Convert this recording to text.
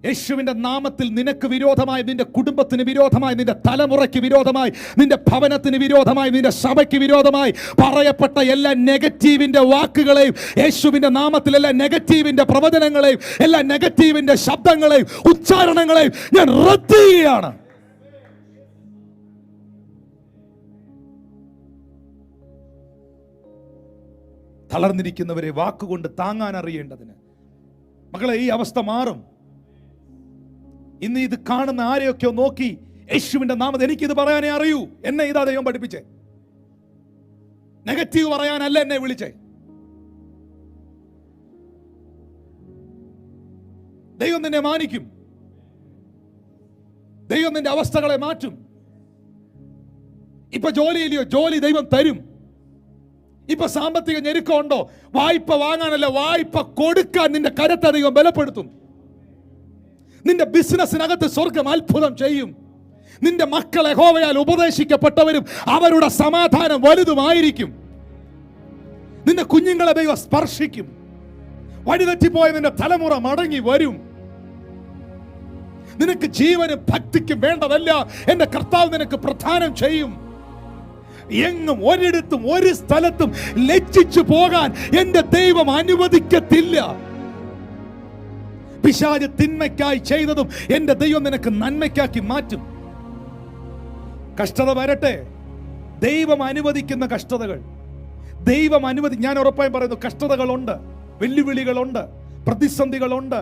യേശുവിന്റെ നാമത്തിൽ നിനക്ക് വിരോധമായി, നിന്റെ കുടുംബത്തിന് വിരോധമായി, നിന്റെ തലമുറയ്ക്ക് വിരോധമായി, നിന്റെ ഭവനത്തിന് വിരോധമായി, നിന്റെ സഭയ്ക്ക് വിരോധമായി പറയപ്പെട്ട എല്ലാ നെഗറ്റീവിന്റെ വാക്കുകളെയും, യേശുവിന്റെ നാമത്തിൽ എല്ലാ നെഗറ്റീവിന്റെ പ്രവചനങ്ങളെയും, എല്ലാ നെഗറ്റീവിന്റെ ശബ്ദങ്ങളെയും ഉച്ചാരണങ്ങളെയും ഞാൻ റദ്ദ് ചെയ്യുകയാണ്. തളർന്നിരിക്കുന്നവരെ വാക്കുകൊണ്ട് താങ്ങാൻ അറിയേണ്ടതിന്. മക്കളെ, ഈ അവസ്ഥ മാറും. ഇന്ന് ഇത് കാണുന്ന ആരെയൊക്കെയോ നോക്കി യേശുവിന്റെ നാമത്തിൽ എനിക്കിത് പറയാനേ അറിയൂ, എന്നെ ഇതാ ദൈവം പഠിപ്പിച്ചേ. നെഗറ്റീവ് പറയാനല്ല എന്നെ വിളിച്ചേ. ദൈവം നിന്നെ മാനിക്കും. ദൈവം നിന്റെ അവസ്ഥകളെ മാറ്റും. ഇപ്പൊ ജോലിയില്ലയോ? ജോലി ദൈവം തരും. ഇപ്പൊ സാമ്പത്തിക ഞെരുക്കമുണ്ടോ? വായ്പ വാങ്ങാനല്ല, വായ്പ കൊടുക്കാൻ നിന്റെ കരത്തെ ദൈവം ബലപ്പെടുത്തും. നിന്റെ ബിസിനസ്സിനകത്ത് സ്വർഗം അത്ഭുതം ചെയ്യും. നിന്റെ മക്കൾ യഹോവയാൽ ഉപദേശിക്കപ്പെട്ടവരും അവരുടെ സമാധാനം വലുതുമായിരിക്കും. നിന്റെ കുഞ്ഞുങ്ങളെ ദൈവം സ്പർശിക്കും. വഴിതെറ്റിപ്പോയ നിന്റെ തലമുറ മടങ്ങി വരും. നിനക്ക് ജീവനും ഭക്തിക്കും വേണ്ടതല്ല എന്റെ കർത്താവ് നിനക്ക് പ്രദാനം ചെയ്യും. എങ്ങും ഒരിടത്തും ഒരു സ്ഥലത്തും ലജ്ജിച്ചു പോകാൻ എന്റെ ദൈവം അനുവദിക്കത്തില്ല. പിശാച് തിന്മയ്ക്കായി ചെയ്തതും എന്റെ ദൈവം നിനക്ക് നന്മയ്ക്കാക്കി മാറ്റും. കഷ്ടത വരട്ടെ, ദൈവം അനുവദിക്കുന്ന കഷ്ടതകൾ ദൈവം ഞാൻ ഉറപ്പായും പറയുന്നു, കഷ്ടതകളുണ്ട്, വെല്ലുവിളികളുണ്ട്, പ്രതിസന്ധികളുണ്ട്.